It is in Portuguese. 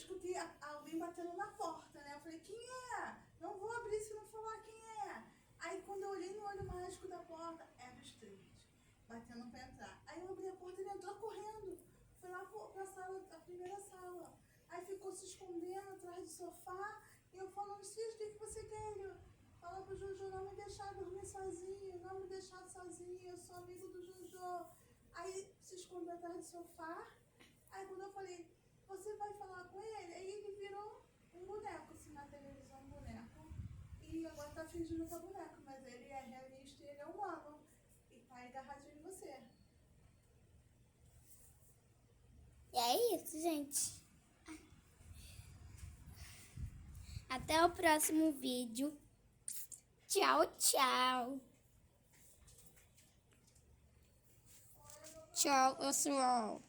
escutei alguém batendo na porta, né? Eu falei, quem é? Não vou abrir se não falar quem é. Aí quando eu olhei no olho mágico da porta, era os três, batendo pra entrar. Aí eu abri a porta e ele entrou correndo. Foi lá pra sala, a primeira sala. Aí ficou se escondendo atrás do sofá. E eu falando, Cis, o que você quer? Ele fala pro Jojo não me deixar dormir sozinho, não me deixar sozinho, eu sou amigo do Jojo. Aí se escondeu atrás do sofá. Aí quando eu falei, você vai falar com ele? Aí ele virou um boneco, assim, na televisão, um boneco. E agora tá fingindo que é boneco, mas ele é realista e ele é humano. E tá agarradinho em você. E é isso, gente. Até o próximo vídeo. Tchau, tchau. Tchau, pessoal.